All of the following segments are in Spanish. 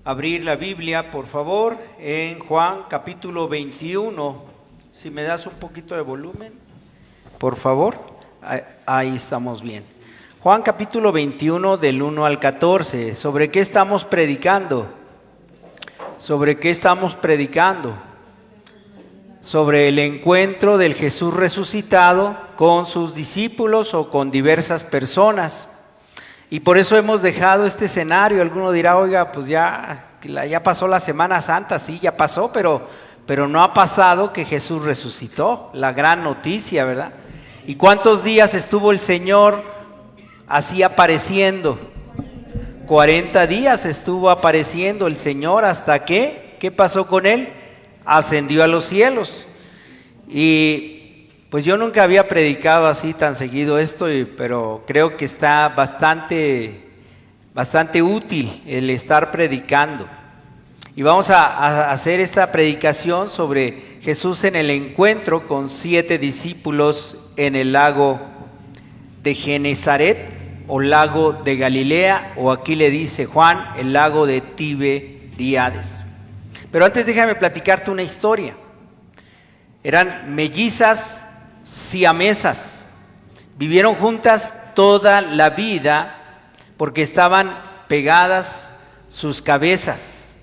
abrir la Biblia, por favor, en Juan capítulo 21. Si me das un poquito de volumen, por favor. Ahí estamos bien. Juan capítulo 21 del 1 al 14. ¿Sobre qué estamos predicando? ¿Sobre qué estamos predicando? Sobre el encuentro del Jesús resucitado con sus discípulos o con diversas personas. Y por eso hemos dejado este escenario. Alguno dirá, oiga, pues ya pasó la Semana Santa. Sí, ya pasó, pero no ha pasado que Jesús resucitó. La gran noticia, ¿verdad? ¿Y cuántos días estuvo el Señor así apareciendo? 40 días estuvo apareciendo el Señor hasta que, ¿qué pasó con Él? Ascendió a los cielos. Y pues yo nunca había predicado así tan seguido esto, pero creo que está bastante útil el estar predicando. Y vamos a hacer esta predicación sobre Jesús en el encuentro con 7 discípulos en el lago de Genezaret o lago de Galilea, o aquí le dice Juan, el lago de Tiberíades. Pero antes déjame platicarte una historia. Eran mellizas siamesas, vivieron juntas toda la vida porque estaban pegadas sus cabezas.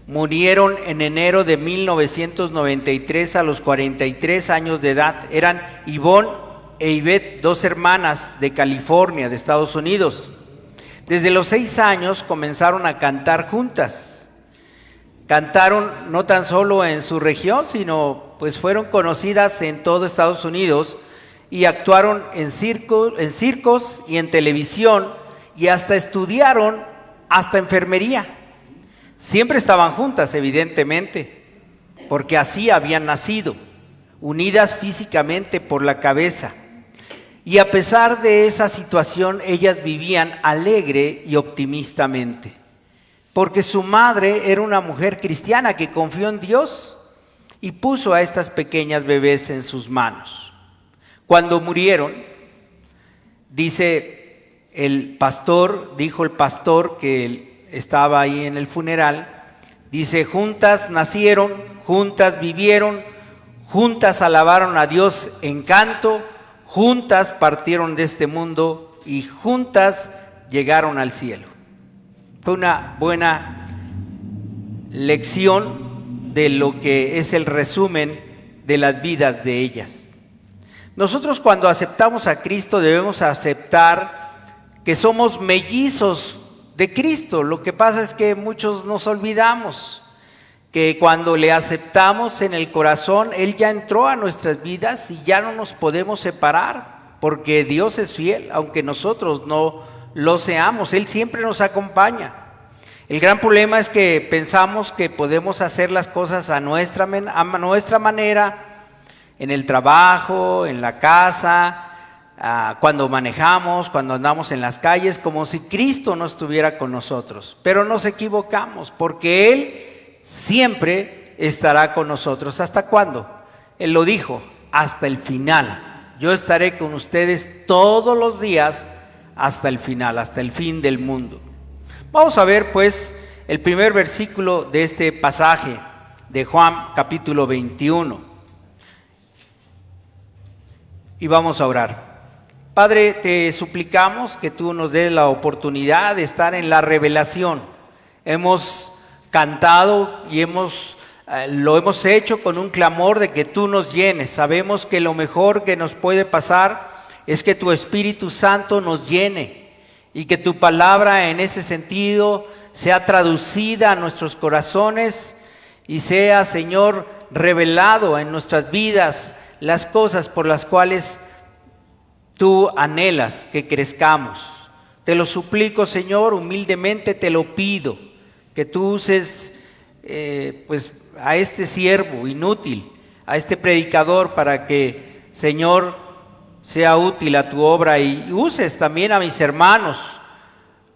Murieron en enero de 1993 a los 43 años de edad. Eran Ivonne e Ivette, 2 hermanas de California, de Estados Unidos. Desde los 6 años comenzaron a cantar juntas. Cantaron no tan solo en su región, sino pues fueron conocidas en todo Estados Unidos y actuaron en circos y en televisión, y hasta estudiaron hasta enfermería. Siempre estaban juntas, evidentemente, porque así habían nacido, unidas físicamente por la cabeza. Y a pesar de esa situación, ellas vivían alegre y optimistamente, porque su madre era una mujer cristiana que confió en Dios y puso a estas pequeñas bebés en sus manos. Cuando murieron, dijo el pastor que estaba ahí en el funeral, dice, juntas nacieron, juntas vivieron, juntas alabaron a Dios en canto, juntas partieron de este mundo y juntas llegaron al cielo. Fue una buena lección de lo que es el resumen de las vidas de ellas. Nosotros cuando aceptamos a Cristo debemos aceptar que somos mellizos de Cristo. Lo que pasa es que muchos nos olvidamos que cuando le aceptamos en el corazón, Él ya entró a nuestras vidas y ya no nos podemos separar, porque Dios es fiel, aunque nosotros no lo seamos. Él siempre nos acompaña. El gran problema es que pensamos que podemos hacer las cosas a nuestra manera, en el trabajo, en la casa, cuando manejamos, cuando andamos en las calles, como si Cristo no estuviera con nosotros. Pero nos equivocamos, porque Él siempre estará con nosotros. ¿Hasta cuándo? Él lo dijo, hasta el final. Yo estaré con ustedes todos los días hasta el final, hasta el fin del mundo. Vamos a ver pues el primer versículo de este pasaje de Juan capítulo 21. Y vamos a orar. Padre, te suplicamos que tú nos des la oportunidad de estar en la revelación. Hemos cantado y lo hemos hecho con un clamor de que tú nos llenes. Sabemos que lo mejor que nos puede pasar es que tu Espíritu Santo nos llene y que tu palabra en ese sentido sea traducida a nuestros corazones y sea, Señor, revelado en nuestras vidas las cosas por las cuales tú anhelas que crezcamos. Te lo suplico, Señor, humildemente te lo pido, que tú uses pues a este siervo inútil, a este predicador, para que, Señor, sea útil a tu obra, y uses también a mis hermanos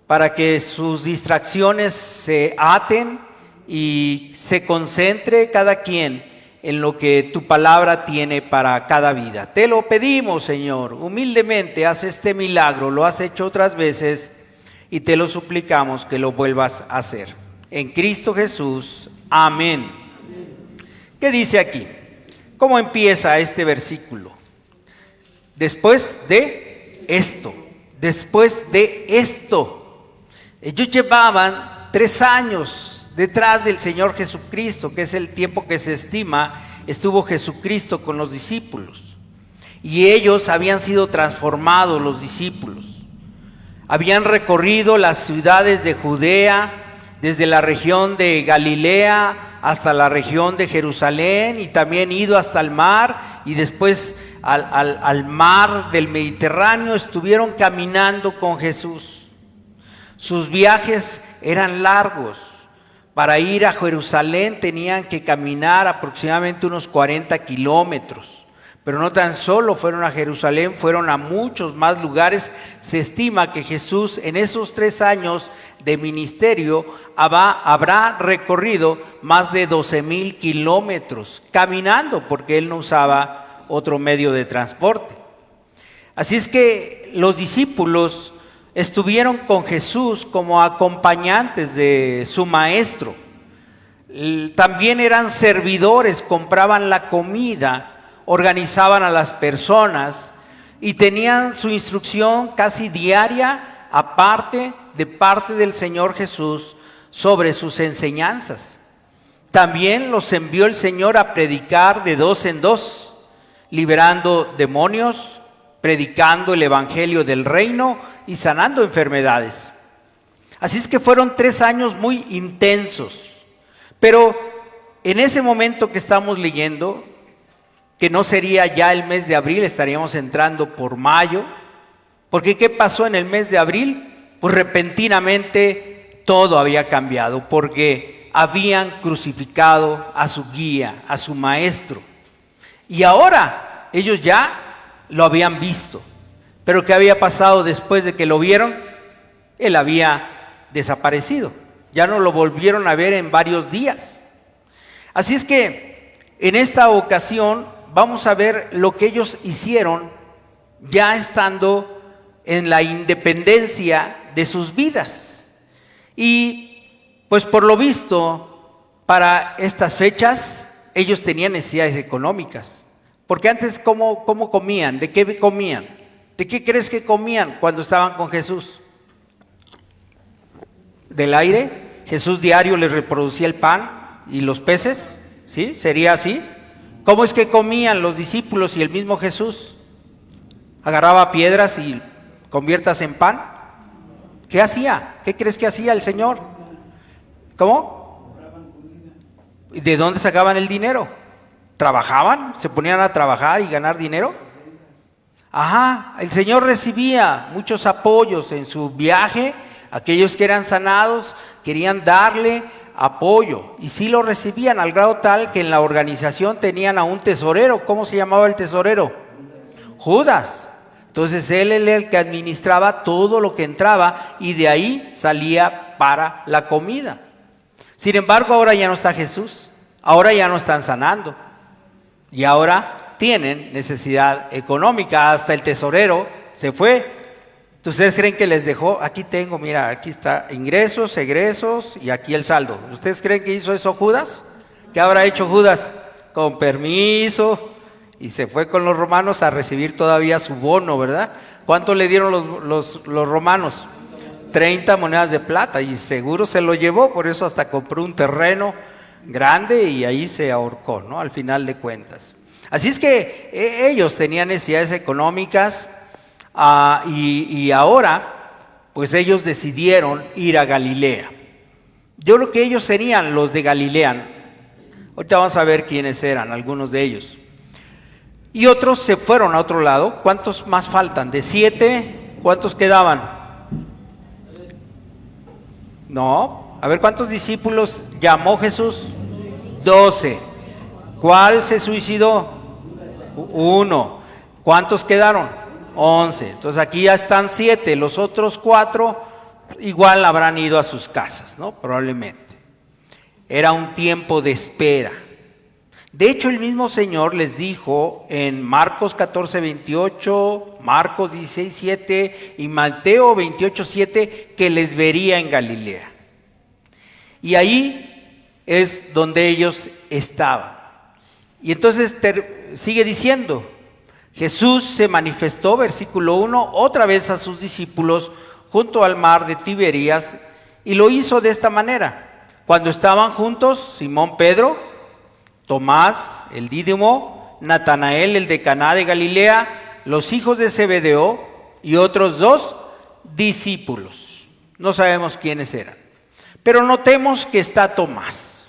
para que sus distracciones se aten y se concentre cada quien en lo que tu palabra tiene para cada vida. Te lo pedimos, Señor, humildemente. Haz este milagro, lo has hecho otras veces y te lo suplicamos que lo vuelvas a hacer. en Cristo Jesús. Amén. ¿Qué dice aquí? ¿Cómo empieza este versículo? Después de esto, ellos llevaban 3 años detrás del Señor Jesucristo, que es el tiempo que se estima estuvo Jesucristo con los discípulos. Y ellos habían sido transformados, los discípulos. Habían recorrido las ciudades de Judea, desde la región de Galilea hasta la región de Jerusalén, y también ido hasta el mar, y después al mar del Mediterráneo. Estuvieron caminando con Jesús. Sus viajes eran largos. Para ir a Jerusalén tenían que caminar aproximadamente unos 40 kilómetros. Pero no tan solo fueron a Jerusalén, fueron a muchos más lugares. Se estima que Jesús en esos 3 años de ministerio habrá recorrido más de 12,000 kilómetros caminando, porque él no usaba otro medio de transporte. Así es que los discípulos estuvieron con Jesús como acompañantes de su maestro. También eran servidores, compraban la comida, organizaban a las personas y tenían su instrucción casi diaria, de parte del Señor Jesús, sobre sus enseñanzas. También los envió el Señor a predicar de 2 en 2, liberando demonios, predicando el evangelio del reino y sanando enfermedades. Así es que fueron 3 años muy intensos. Pero en ese momento que estamos leyendo, que no sería ya el mes de abril, estaríamos entrando por mayo, porque ¿qué pasó en el mes de abril? Pues repentinamente todo había cambiado, porque habían crucificado a su guía, a su maestro, y ahora ellos ya lo habían visto. Pero ¿qué había pasado después de que lo vieron? Él había desaparecido, ya no lo volvieron a ver en varios días. Así es que en esta ocasión vamos a ver lo que ellos hicieron ya estando en la independencia de sus vidas. Y pues por lo visto, para estas fechas ellos tenían necesidades económicas. Porque antes, ¿cómo comían? ¿De qué comían? ¿De qué crees que comían cuando estaban con Jesús? ¿Del aire? ¿Jesús diario les reproducía el pan y los peces? ¿Sí? ¿Sería así? ¿Cómo es que comían los discípulos y el mismo Jesús? ¿Agarraba piedras y conviertas en pan? ¿Qué hacía? ¿Qué crees que hacía el Señor? ¿Cómo? ¿De dónde sacaban el dinero? ¿Trabajaban? ¿Se ponían a trabajar y ganar dinero? Ajá, el Señor recibía muchos apoyos en su viaje. Aquellos que eran sanados querían darle apoyo, y sí lo recibían, al grado tal que en la organización tenían a un tesorero. ¿Cómo se llamaba el tesorero? Judas. Entonces él era el que administraba todo lo que entraba, y de ahí salía para la comida. Sin embargo, ahora ya no está Jesús, ahora ya no están sanando, y ahora tienen necesidad económica. Hasta el tesorero se fue. ¿Ustedes creen que les dejó? Aquí tengo, mira, aquí está ingresos, egresos y aquí el saldo. ¿Ustedes creen que hizo eso Judas? ¿Qué habrá hecho Judas? Con permiso, y se fue con los romanos a recibir todavía su bono, ¿verdad? ¿Cuánto le dieron los romanos? 30 monedas de plata, y seguro se lo llevó. Por eso hasta compró un terreno grande y ahí se ahorcó, ¿no? Al final de cuentas. Así es que ellos tenían necesidades económicas. Y ahora, pues ellos decidieron ir a Galilea. Yo creo que ellos serían los de Galilea. Ahorita vamos a ver quiénes eran, algunos de ellos. Y otros se fueron a otro lado. ¿Cuántos más faltan? ¿De 7? ¿Cuántos quedaban? No. A ver, ¿cuántos discípulos llamó Jesús? 12. ¿Cuál se suicidó? 1. ¿Cuántos quedaron? 11. Entonces aquí ya están 7, los otros 4 igual habrán ido a sus casas, ¿no? Probablemente. Era un tiempo de espera. De hecho, el mismo Señor les dijo en Marcos 14:28, Marcos 16:7 y Mateo 28:7 que les vería en Galilea. Y ahí es donde ellos estaban. Y entonces sigue diciendo, Jesús se manifestó, versículo 1, otra vez a sus discípulos junto al mar de Tiberías, y lo hizo de esta manera. Cuando estaban juntos, Simón Pedro, Tomás, el Dídimo, Natanael, el de Caná de Galilea, los hijos de Zebedeo y otros 2 discípulos. No sabemos quiénes eran. Pero notemos que está Tomás.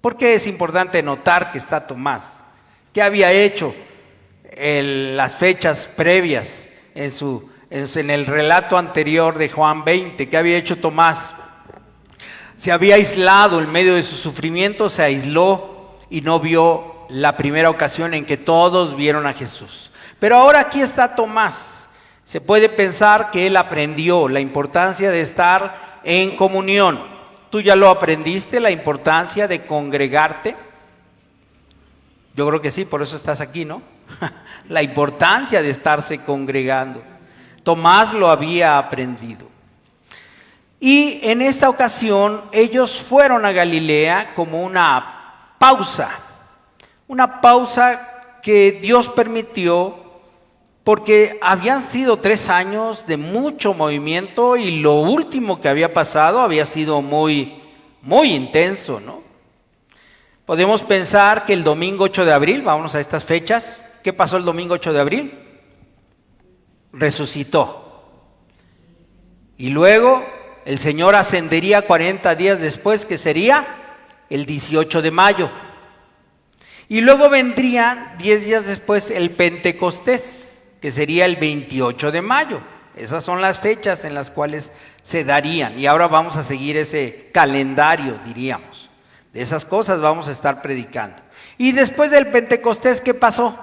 ¿Por qué es importante notar que está Tomás? ¿Qué había hecho en las fechas previas en el relato anterior de Juan 20? ¿Qué había hecho Tomás? Se había aislado en medio de su sufrimiento, se aisló y no vio la primera ocasión en que todos vieron a Jesús. Pero ahora aquí está Tomás. Se puede pensar que él aprendió la importancia de estar en comunión. ¿Tú ya lo aprendiste, la importancia de congregarte? Yo creo que sí, por eso estás aquí, ¿no? La importancia de estarse congregando. Tomás lo había aprendido. Y en esta ocasión ellos fueron a Galilea como una pausa que Dios permitió porque habían sido 3 años de mucho movimiento y lo último que había pasado había sido muy, muy intenso, ¿no? Podemos pensar que el domingo 8 de abril, vámonos a estas fechas, ¿qué pasó el domingo 8 de abril? Resucitó. Y luego el Señor ascendería 40 días después, que sería el 18 de mayo. Y luego vendría 10 días después el Pentecostés, que sería el 28 de mayo. Esas son las fechas en las cuales se darían. Y ahora vamos a seguir ese calendario, diríamos. De esas cosas vamos a estar predicando. Y después del Pentecostés, ¿qué pasó?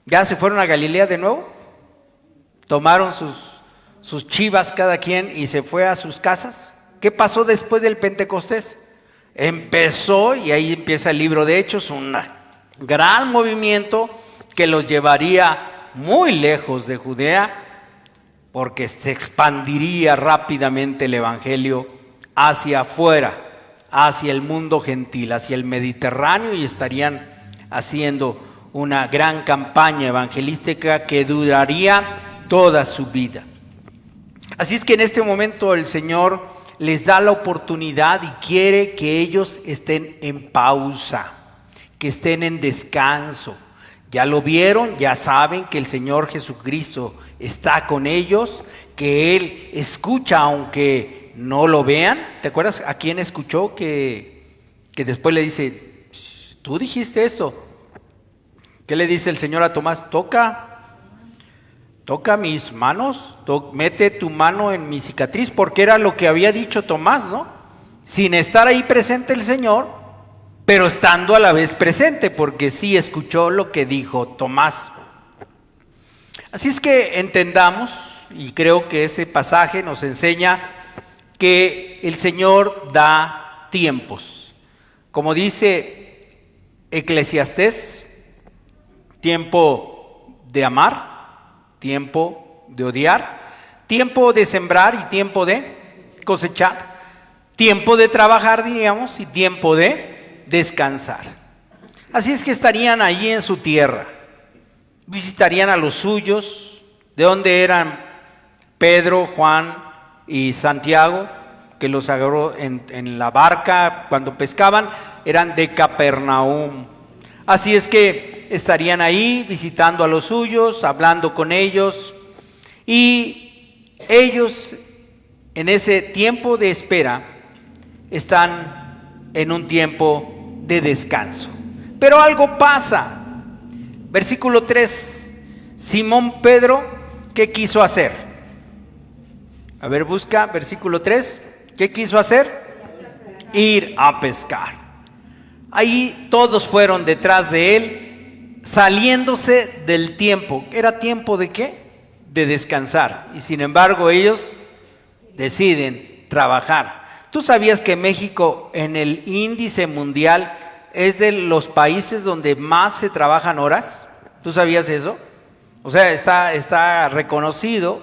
¿Ya se fueron a Galilea de nuevo? ¿Tomaron sus chivas cada quien y se fue a sus casas? ¿Qué pasó después del Pentecostés? Empezó, y ahí empieza el libro de Hechos, un gran movimiento que los llevaría muy lejos de Judea, porque se expandiría rápidamente el evangelio hacia afuera, hacia el mundo gentil, hacia el Mediterráneo, y estarían haciendo una gran campaña evangelística que duraría toda su vida. Así es que en este momento el Señor les da la oportunidad y quiere que ellos estén en pausa, que estén en descanso. Ya lo vieron, ya saben que el Señor Jesucristo está con ellos, que Él escucha aunque no lo vean. ¿Te acuerdas a quién escuchó que después le dice, tú dijiste esto? ¿Qué le dice el Señor a Tomás? Toca mis manos, mete tu mano en mi cicatriz, porque era lo que había dicho Tomás, ¿no? Sin estar ahí presente el Señor, pero estando a la vez presente, porque sí escuchó lo que dijo Tomás. Así es que entendamos, y creo que ese pasaje nos enseña que el Señor da tiempos. Como dice Eclesiastés, tiempo de amar, tiempo de odiar, tiempo de sembrar y tiempo de cosechar, tiempo de trabajar, diríamos, y tiempo de descansar. Así es que estarían allí en su tierra, visitarían a los suyos, de donde eran Pedro, Juan y Santiago, que los agarró en la barca cuando pescaban, eran de Capernaum. Así es que estarían ahí visitando a los suyos, hablando con ellos, y ellos en ese tiempo de espera están en un tiempo de descanso. Pero algo pasa. Versículo 3, Simón Pedro, ¿qué quiso hacer? A ver, busca, versículo 3, ¿qué quiso hacer? Ir a pescar. Ahí todos fueron detrás de él, saliéndose del tiempo. ¿Era tiempo de qué? De descansar. Y sin embargo ellos deciden trabajar. ¿Tú sabías que México en el índice mundial es de los países donde más se trabajan horas? ¿Tú sabías eso? O sea, está reconocido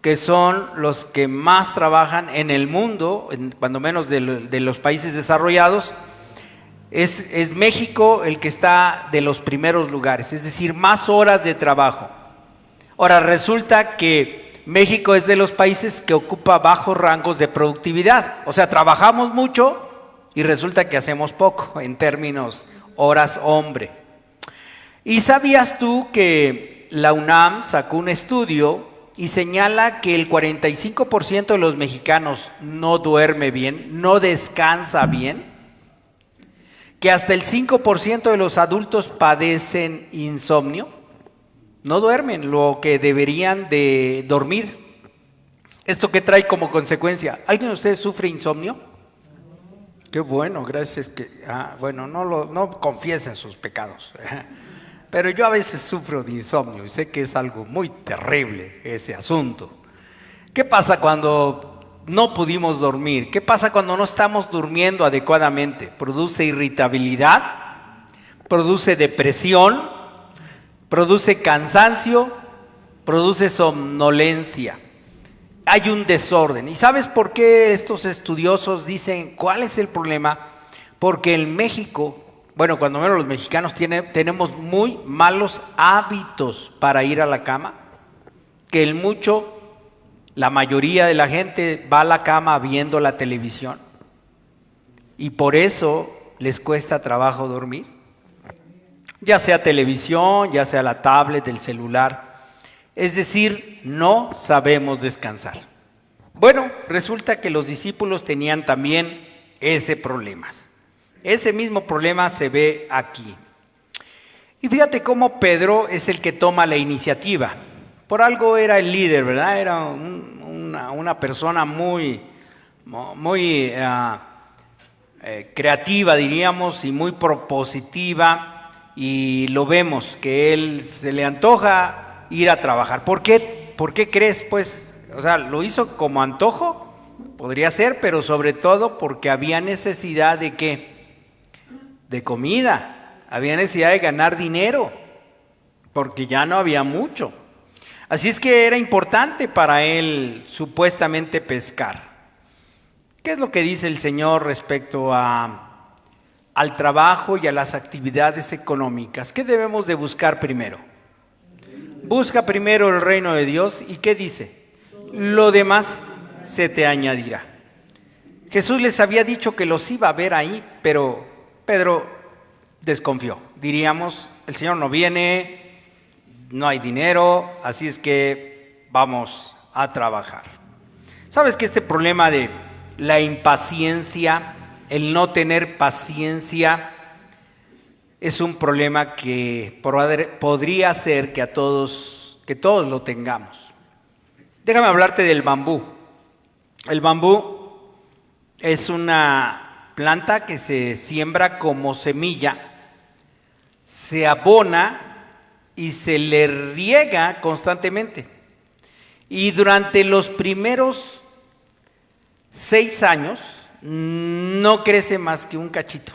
que son los que más trabajan en el mundo, cuando menos de los países desarrollados, es México el que está de los primeros lugares, es decir, más horas de trabajo. Ahora, resulta que México es de los países que ocupa bajos rangos de productividad, o sea, trabajamos mucho y resulta que hacemos poco en términos horas hombre. ¿Y sabías tú que la UNAM sacó un estudio y señala que el 45% de los mexicanos no duerme bien, no descansa bien? Que hasta el 5% de los adultos padecen insomnio, no duermen lo que deberían de dormir. ¿Esto qué trae como consecuencia? ¿Alguien de ustedes sufre insomnio? Qué bueno, gracias. Bueno, no confiesen sus pecados. Pero yo a veces sufro de insomnio y sé que es algo muy terrible ese asunto. ¿Qué pasa cuando no pudimos dormir? ¿Qué pasa cuando no estamos durmiendo adecuadamente? Produce irritabilidad, produce depresión, produce cansancio, produce somnolencia. Hay un desorden. ¿Y sabes por qué estos estudiosos dicen cuál es el problema? Porque en México, bueno, cuando menos los mexicanos tenemos muy malos hábitos para ir a la cama, que la mayoría de la gente va a la cama viendo la televisión y por eso les cuesta trabajo dormir, ya sea televisión, ya sea la tablet, el celular, es decir, no sabemos descansar. Bueno, resulta que los discípulos tenían también ese problema. Ese mismo problema se ve aquí. Y fíjate cómo Pedro es el que toma la iniciativa. Por algo era el líder, ¿verdad? Era una persona muy creativa, diríamos, y muy propositiva. Y lo vemos, que él se le antoja ir a trabajar. ¿Por qué? ¿Por qué crees, pues? O sea, ¿lo hizo como antojo? Podría ser, pero sobre todo porque había necesidad de ¿qué? De comida, había necesidad de ganar dinero, porque ya no había mucho. Así es que era importante para él supuestamente pescar. ¿Qué es lo que dice el Señor respecto al trabajo y a las actividades económicas? ¿Qué debemos de buscar primero? Busca primero el reino de Dios y ¿qué dice? Lo demás se te añadirá. Jesús les había dicho que los iba a ver ahí, pero Pedro desconfió. Diríamos, el Señor no viene, no hay dinero, así es que vamos a trabajar. ¿Sabes que este problema de la impaciencia, el no tener paciencia, es un problema que podría ser que todos lo tengamos? Déjame hablarte del bambú. El bambú es una planta que se siembra como semilla, se abona y se le riega constantemente. Y durante los primeros 6 años no crece más que un cachito,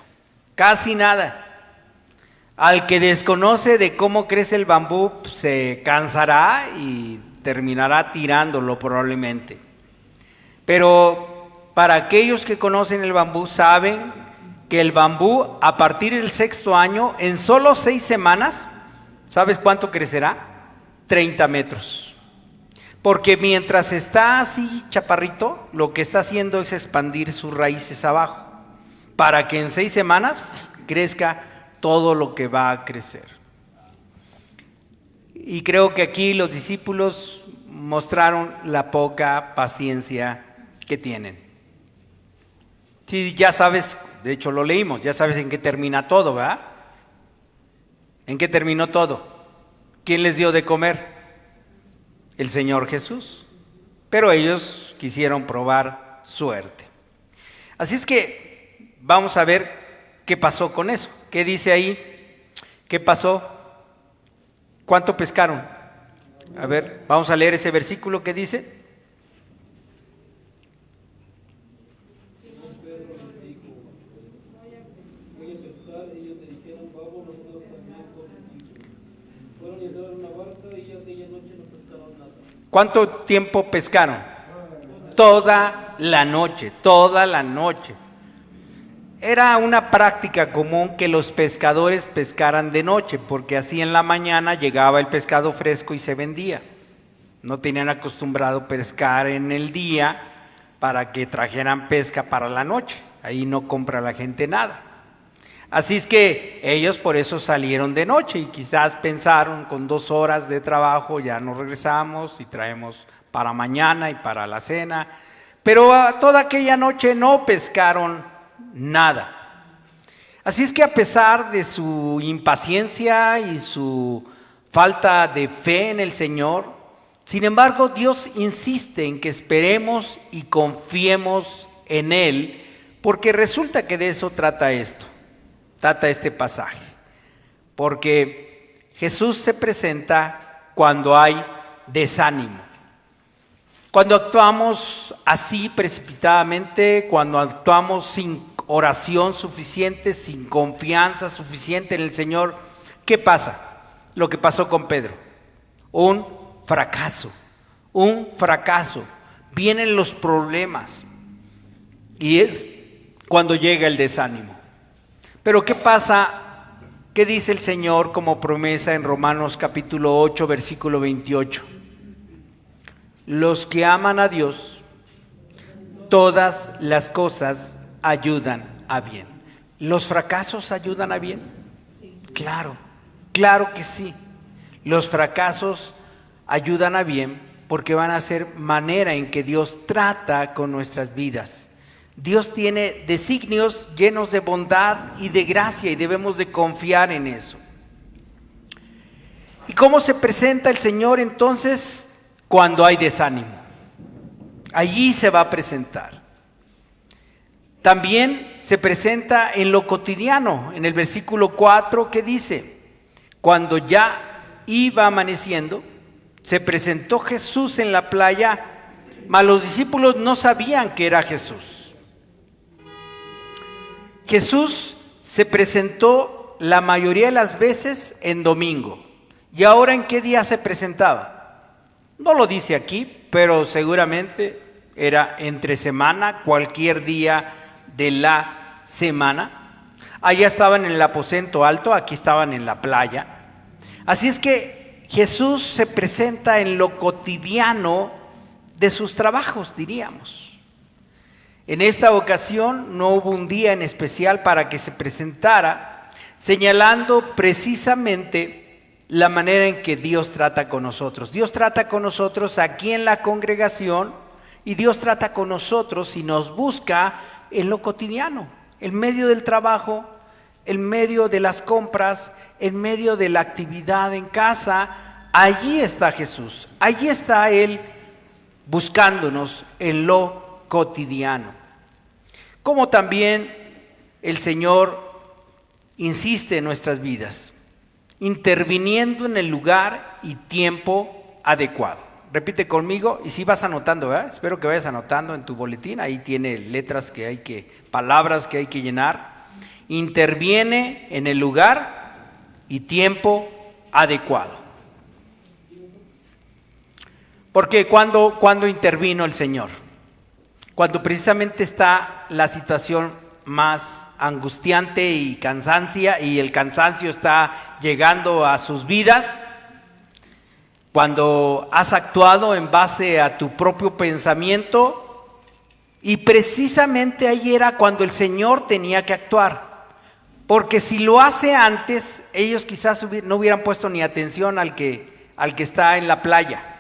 casi nada. Al que desconoce de cómo crece el bambú, se cansará y terminará tirándolo probablemente. Pero para aquellos que conocen el bambú, saben que el bambú a partir del 6.º año, en solo 6 semanas, ¿sabes cuánto crecerá? 30 metros. Porque mientras está así chaparrito, lo que está haciendo es expandir sus raíces abajo, para que en 6 semanas crezca todo lo que va a crecer. Y creo que aquí los discípulos mostraron la poca paciencia que tienen. Sí, ya sabes, de hecho lo leímos, ya sabes en qué termina todo, ¿verdad? ¿En qué terminó todo? ¿Quién les dio de comer? El Señor Jesús. Pero ellos quisieron probar suerte. Así es que vamos a ver qué pasó con eso. ¿Qué dice ahí? ¿Qué pasó? ¿Cuánto pescaron? A ver, vamos a leer ese versículo que dice. ¿Cuánto tiempo pescaron? Toda la noche, toda la noche. Era una práctica común que los pescadores pescaran de noche, porque así en la mañana llegaba el pescado fresco y se vendía. No tenían acostumbrado pescar en el día para que trajeran pesca para la noche. Ahí no compra la gente nada. Así es que ellos por eso salieron de noche y quizás pensaron, con 2 horas de trabajo ya nos regresamos y traemos para mañana y para la cena. Pero toda aquella noche no pescaron nada. Así es que a pesar de su impaciencia y su falta de fe en el Señor, sin embargo Dios insiste en que esperemos y confiemos en Él, porque resulta que de eso trata este pasaje. Porque Jesús se presenta cuando hay desánimo. Cuando actuamos así precipitadamente, cuando actuamos sin oración suficiente, sin confianza suficiente en el Señor, ¿qué pasa? Lo que pasó con Pedro, un fracaso. Vienen los problemas y es cuando llega el desánimo. Pero ¿qué pasa? ¿Qué dice el Señor como promesa en Romanos capítulo 8, versículo 28? Los que aman a Dios, todas las cosas ayudan a bien. ¿Los fracasos ayudan a bien? Claro, claro que sí. Los fracasos ayudan a bien porque van a ser manera en que Dios trata con nuestras vidas. Dios tiene designios llenos de bondad y de gracia y debemos de confiar en eso. ¿Y cómo se presenta el Señor entonces? Cuando hay desánimo. Allí se va a presentar. También se presenta en lo cotidiano, en el versículo 4 que dice: cuando ya iba amaneciendo, se presentó Jesús en la playa, mas los discípulos no sabían que era Jesús. Jesús se presentó la mayoría de las veces en domingo. ¿Y ahora en qué día se presentaba? No lo dice aquí, pero seguramente era entre semana, cualquier día de la semana. Allá estaban en el aposento alto, aquí estaban en la playa. Así es que Jesús se presenta en lo cotidiano de sus trabajos, diríamos. En esta ocasión no hubo un día en especial para que se presentara, señalando precisamente la manera en que Dios trata con nosotros. Dios trata con nosotros aquí en la congregación y Dios trata con nosotros y nos busca en lo cotidiano, en medio del trabajo, en medio de las compras, en medio de la actividad en casa. Allí está Jesús, allí está Él buscándonos en lo cotidiano. Como también el Señor insiste en nuestras vidas, interviniendo en el lugar y tiempo adecuado. Repite conmigo, y si vas anotando, ¿verdad? Espero que vayas anotando en tu boletín, ahí tiene letras palabras que hay que llenar. Interviene en el lugar y tiempo adecuado. Porque cuando intervino el Señor, cuando precisamente está la situación más angustiante y el cansancio está llegando a sus vidas, cuando has actuado en base a tu propio pensamiento, y precisamente ahí era cuando el Señor tenía que actuar, porque si lo hace antes, ellos quizás no hubieran puesto ni atención al que está en la playa.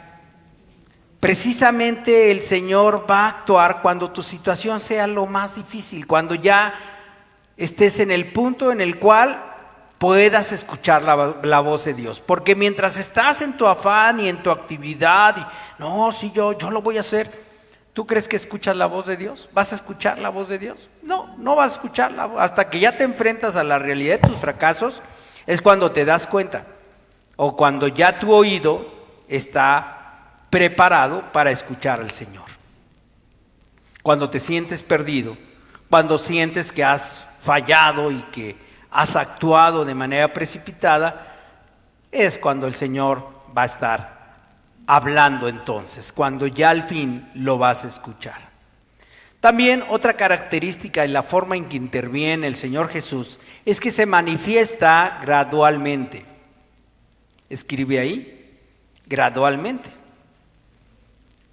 Precisamente el Señor va a actuar cuando tu situación sea lo más difícil, cuando ya estés en el punto en el cual puedas escuchar la voz de Dios. Porque mientras estás en tu afán y en tu actividad, yo lo voy a hacer, ¿tú crees que escuchas la voz de Dios? ¿Vas a escuchar la voz de Dios? No vas a escucharla. Hasta que ya te enfrentas a la realidad de tus fracasos, es cuando te das cuenta, o cuando ya tu oído está preparado para escuchar al Señor. Cuando te sientes perdido, cuando sientes que has fallado y que has actuado de manera precipitada, es cuando el Señor va a estar hablando entonces, cuando ya al fin lo vas a escuchar. También otra característica en la forma en que interviene el Señor Jesús es que se manifiesta gradualmente. Escribe ahí, gradualmente.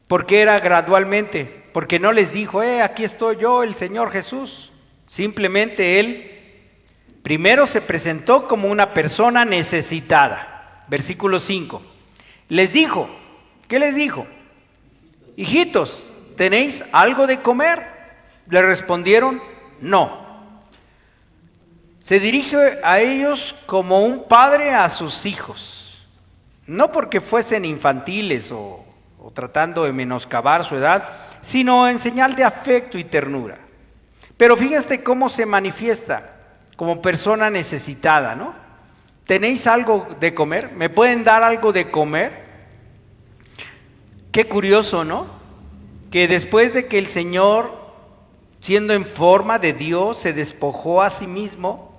¿Por qué era gradualmente? Porque no les dijo, aquí estoy yo, el Señor Jesús. Simplemente Él primero se presentó como una persona necesitada. Versículo 5. Les dijo, ¿qué les dijo? Hijitos, ¿tenéis algo de comer? Le respondieron, no. Se dirige a ellos como un padre a sus hijos. No porque fuesen infantiles o tratando de menoscabar su edad, sino en señal de afecto y ternura. Pero fíjate cómo se manifiesta como persona necesitada, ¿no? ¿Tenéis algo de comer? ¿Me pueden dar algo de comer? Qué curioso, ¿no? Que después de que el Señor, siendo en forma de Dios, se despojó a sí mismo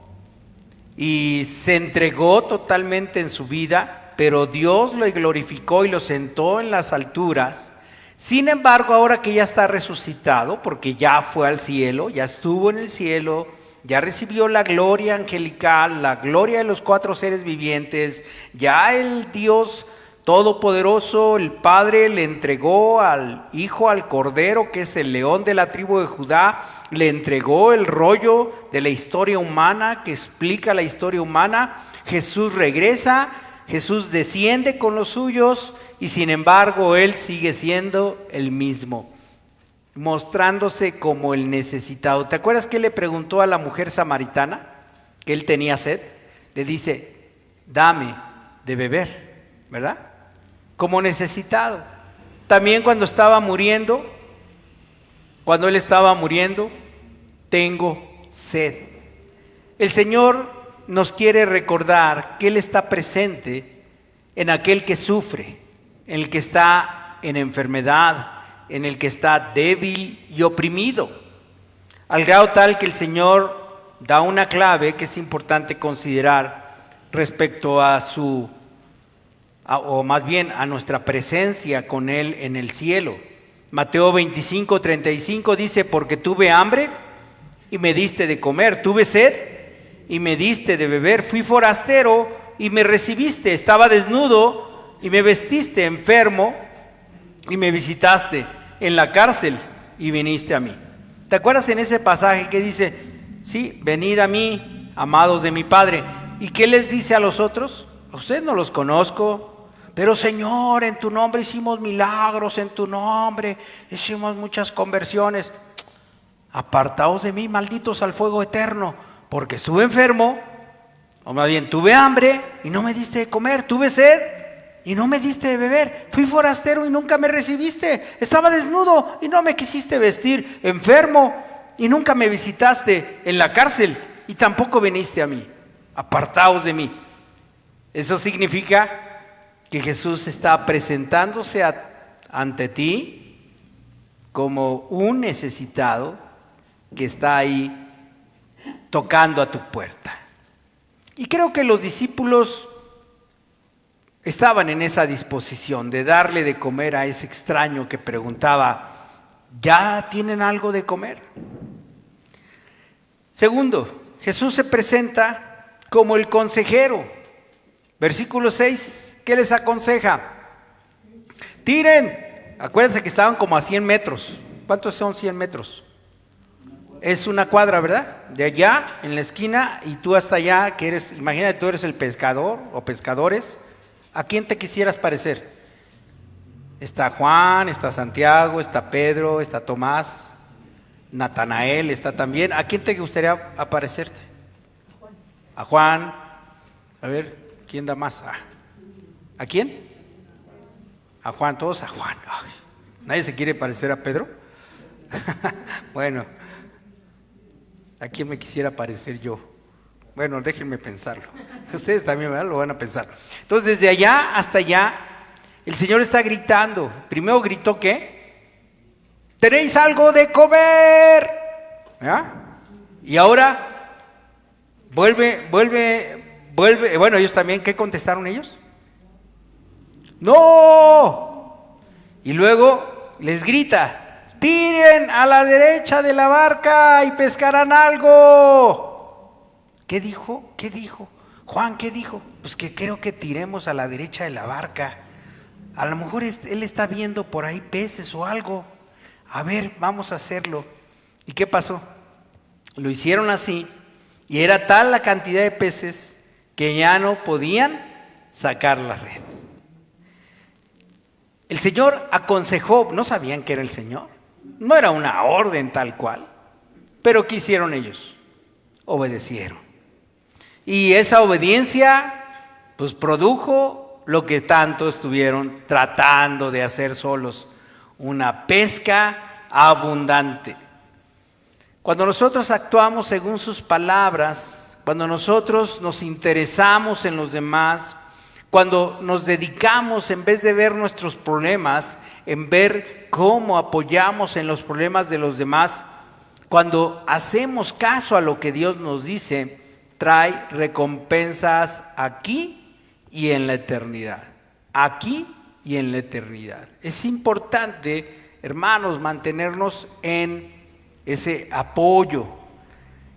y se entregó totalmente en su vida, pero Dios lo glorificó y lo sentó en las alturas. Sin embargo, ahora que ya está resucitado, porque ya fue al cielo, ya estuvo en el cielo, ya recibió la gloria angelical, la gloria de los 4 seres vivientes, ya el Dios Todopoderoso, el Padre, le entregó al Hijo, al Cordero, que es el león de la tribu de Judá, le entregó el rollo de la historia humana, que explica la historia humana. Jesús regresa, Jesús desciende con los suyos y sin embargo Él sigue siendo el mismo, mostrándose como el necesitado. ¿Te acuerdas que le preguntó a la mujer samaritana que él tenía sed? Le dice, dame de beber, ¿verdad? Como necesitado. También cuando estaba muriendo, cuando Él estaba muriendo, tengo sed. El Señor nos quiere recordar que Él está presente en aquel que sufre, en el que está en enfermedad, en el que está débil y oprimido, al grado tal que el Señor da una clave que es importante considerar respecto a o más bien a nuestra presencia con Él en el cielo. Mateo 25:35 dice, porque tuve hambre y me diste de comer, tuve sed y me diste de beber, fui forastero y me recibiste, estaba desnudo y me vestiste, enfermo y me visitaste, en la cárcel y viniste a mí. ¿Te acuerdas en ese pasaje que dice, sí, venid a mí, amados de mi Padre? ¿Y qué les dice a los otros? A ustedes no los conozco, pero Señor, en tu nombre hicimos milagros, en tu nombre hicimos muchas conversiones. Apartaos de mí, malditos al fuego eterno, porque estuve enfermo, o más bien tuve hambre y no me diste de comer, tuve sed y no me diste de beber, fui forastero y nunca me recibiste, estaba desnudo y no me quisiste vestir, enfermo y nunca me visitaste, en la cárcel y tampoco viniste a mí. Apartaos de mí. Eso significa que Jesús está presentándose ante ti como un necesitado que está ahí tocando a tu puerta. Y creo que los discípulos estaban en esa disposición de darle de comer a ese extraño que preguntaba, ¿ya tienen algo de comer? Segundo, Jesús se presenta como el consejero. Versículo 6, ¿qué les aconseja? Tiren. Acuérdense que estaban como a 100 metros. ¿Cuántos son 100 metros? Es una cuadra, ¿verdad? De allá, en la esquina, y tú hasta allá, que eres, imagínate, tú eres el pescador o pescadores. ¿A quién te quisieras parecer? Está Juan, está Santiago, está Pedro, está Tomás, Natanael está también. ¿A quién te gustaría aparecerte? A Juan. A ver, ¿quién da más? ¿A quién? A Juan, todos a Juan. Ay, ¿nadie se quiere parecer a Pedro? Bueno, ¿a quién me quisiera parecer yo? Bueno, déjenme pensarlo. Ustedes también, ¿verdad? Lo van a pensar. Entonces, desde allá hasta allá, el Señor está gritando. Primero gritó, ¿qué? ¿Tenéis algo de comer? ¿Ah? Y ahora vuelve. Bueno, ellos también, ¿qué contestaron ellos? ¡No! Y luego les grita: ¡tiren a la derecha de la barca y pescarán algo! ¿Qué dijo? ¿Qué dijo? Juan, ¿qué dijo? Pues que creo que tiremos a la derecha de la barca. A lo mejor él está viendo por ahí peces o algo. A ver, vamos a hacerlo. ¿Y qué pasó? Lo hicieron así, y era tal la cantidad de peces que ya no podían sacar la red. El Señor aconsejó, no sabían que era el Señor, no era una orden tal cual, pero ¿qué hicieron ellos? Obedecieron. Y esa obediencia pues produjo lo que tanto estuvieron tratando de hacer solos, una pesca abundante. Cuando nosotros actuamos según sus palabras, cuando nosotros nos interesamos en los demás, cuando nos dedicamos, en vez de ver nuestros problemas, en ver cómo apoyamos en los problemas de los demás, cuando hacemos caso a lo que Dios nos dice, trae recompensas aquí y en la eternidad. Aquí y en la eternidad. Es importante, hermanos, mantenernos en ese apoyo,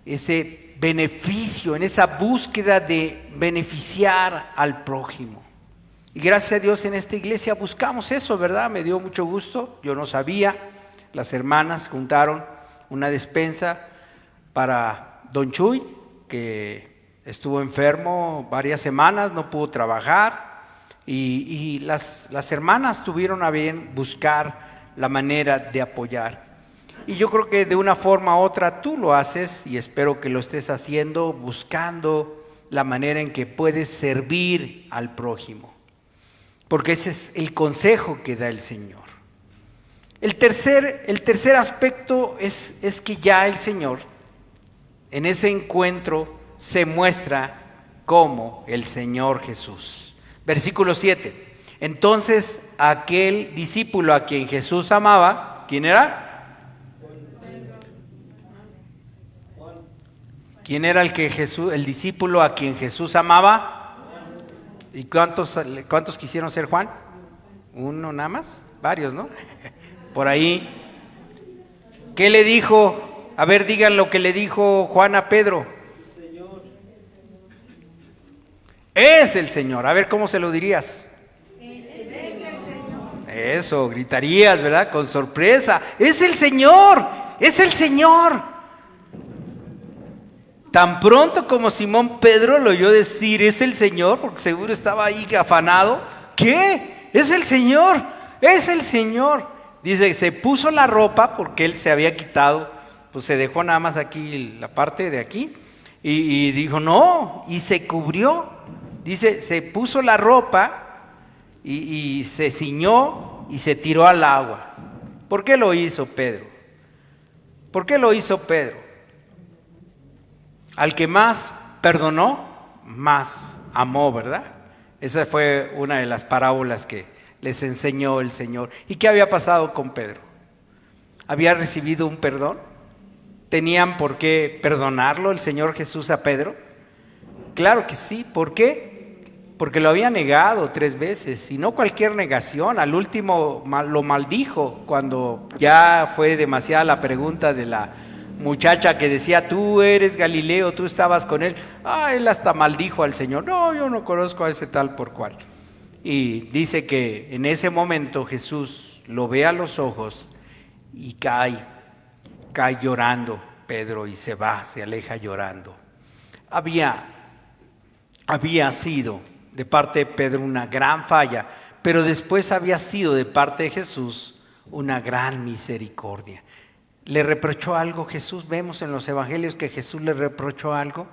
ese beneficio, en esa búsqueda de beneficiar al prójimo. Y gracias a Dios en esta iglesia buscamos eso, ¿verdad? Me dio mucho gusto, yo no sabía, las hermanas juntaron una despensa para don Chuy, que estuvo enfermo varias semanas, no pudo trabajar, y las hermanas tuvieron a bien buscar la manera de apoyar. Y yo creo que de una forma u otra tú lo haces, y espero que lo estés haciendo, buscando la manera en que puedes servir al prójimo, porque ese es el consejo que da el Señor. El tercer aspecto es que ya el Señor en ese encuentro se muestra como el Señor Jesús. Versículo 7. Entonces aquel discípulo a quien Jesús amaba, ¿quién era? ¿Quién era el discípulo a quien Jesús amaba? ¿Y cuántos quisieron ser Juan? ¿Uno nada más? Varios, ¿no? Por ahí. ¿Qué le dijo? A ver, digan lo que le dijo Juan a Pedro. Señor. Es el Señor. A ver, ¿cómo se lo dirías? Es el Señor. Eso, gritarías, ¿verdad? Con sorpresa. Es el Señor. Es el Señor. Tan pronto como Simón Pedro lo oyó decir, es el Señor, porque seguro estaba ahí afanado. ¿Qué? Es el Señor, es el Señor. Dice, se puso la ropa porque él se había quitado, pues se dejó nada más aquí, la parte de aquí, y dijo, no, y se cubrió. Dice, se puso la ropa y se ciñó y se tiró al agua. ¿Por qué lo hizo Pedro? ¿Por qué lo hizo Pedro? Al que más perdonó, más amó, ¿verdad? Esa fue una de las parábolas que les enseñó el Señor. ¿Y qué había pasado con Pedro? ¿Había recibido un perdón? ¿Tenían por qué perdonarlo el Señor Jesús a Pedro? Claro que sí. ¿Por qué? Porque lo había negado 3 veces, y no cualquier negación. Al último lo maldijo cuando ya fue demasiada la pregunta de la muchacha que decía, tú eres Galileo, tú estabas con él. Él hasta maldijo al Señor. No, yo no conozco a ese tal por cual. Y dice que en ese momento Jesús lo ve a los ojos y cae llorando Pedro, y se aleja llorando. Había sido de parte de Pedro una gran falla, pero después había sido de parte de Jesús una gran misericordia. ¿Le reprochó algo Jesús? Vemos en los evangelios que Jesús le reprochó algo.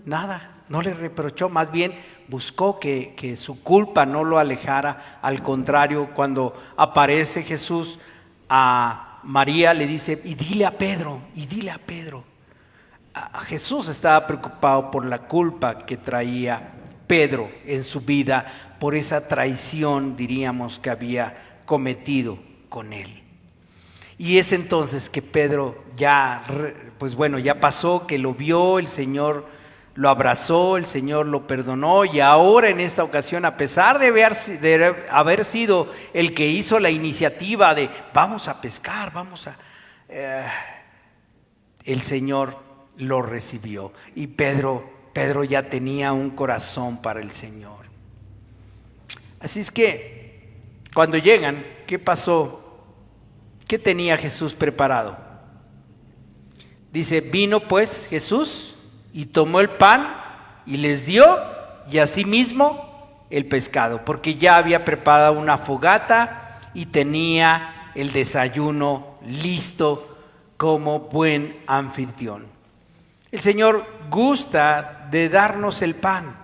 Nada, no le reprochó, más bien buscó que su culpa no lo alejara. Al contrario, cuando aparece Jesús a María, le dice, y dile a Pedro. Jesús estaba preocupado por la culpa que traía Pedro en su vida, por esa traición, diríamos, que había cometido con él. Y es entonces que Pedro ya pasó, que lo vio el Señor lo abrazó, el Señor lo perdonó, y ahora en esta ocasión, a pesar de haber sido el que hizo la iniciativa de vamos a pescar, el Señor lo recibió, y Pedro ya tenía un corazón para el Señor. Así es que cuando llegan, ¿qué pasó? ¿Qué tenía Jesús preparado? Dice, vino pues Jesús y tomó el pan y les dio, y asimismo el pescado, porque ya había preparado una fogata y tenía el desayuno listo como buen anfitrión. El Señor gusta de darnos el pan,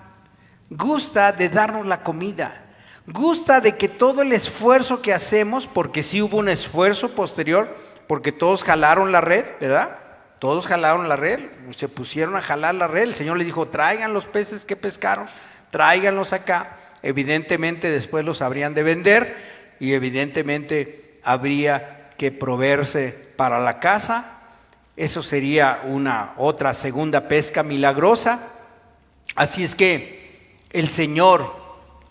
gusta de darnos la comida, gusta de que todo el esfuerzo que hacemos, porque sí hubo un esfuerzo posterior, porque todos jalaron la red, ¿verdad? Todos jalaron la red, se pusieron a jalar la red. El Señor les dijo, traigan los peces que pescaron, tráiganlos acá. Evidentemente después los habrían de vender y evidentemente habría que proveerse para la casa. Eso sería una otra segunda pesca milagrosa. Así es que el Señor,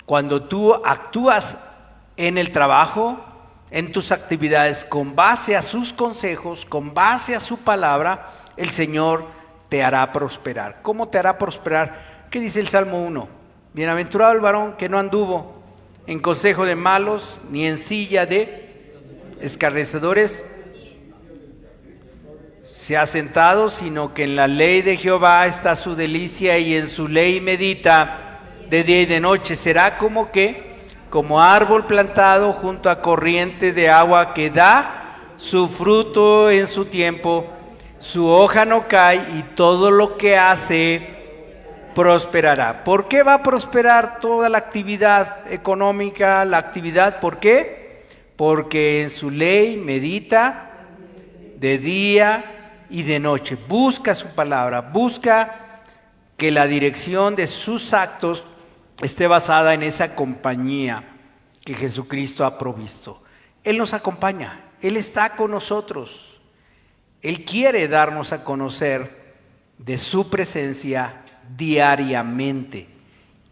cuando tú actúas en el trabajo, en tus actividades, con base a sus consejos, con base a su palabra, el Señor te hará prosperar. ¿Cómo te hará prosperar? ¿Qué dice el Salmo 1? Bienaventurado el varón que no anduvo en consejo de malos, ni en silla de escarnecedores se ha sentado, sino que en la ley de Jehová está su delicia, y en su ley medita de día y de noche. Será como árbol plantado junto a corriente de agua, que da su fruto en su tiempo, su hoja no cae, y todo lo que hace prosperará. ¿Por qué va a prosperar toda la actividad económica, la actividad? ¿Por qué? Porque en su ley medita de día y de noche. Busca su palabra, busca que la dirección de sus actos esté basada en esa compañía que Jesucristo ha provisto. Él nos acompaña, Él está con nosotros. Él quiere darnos a conocer de su presencia diariamente.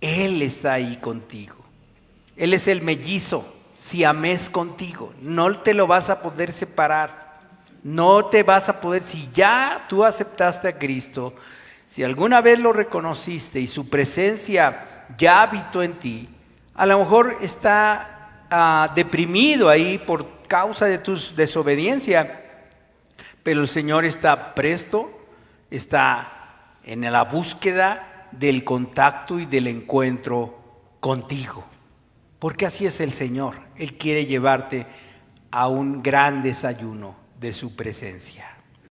Él está ahí contigo. Él es el mellizo, siamés contigo. No te lo vas a poder separar. No te vas a poder, si ya tú aceptaste a Cristo, si alguna vez lo reconociste y su presencia ya habitó en ti, a lo mejor está deprimido ahí por causa de tu desobediencia, pero el Señor está presto, está en la búsqueda del contacto y del encuentro contigo, porque así es el Señor. Él quiere llevarte a un gran desayuno de su presencia.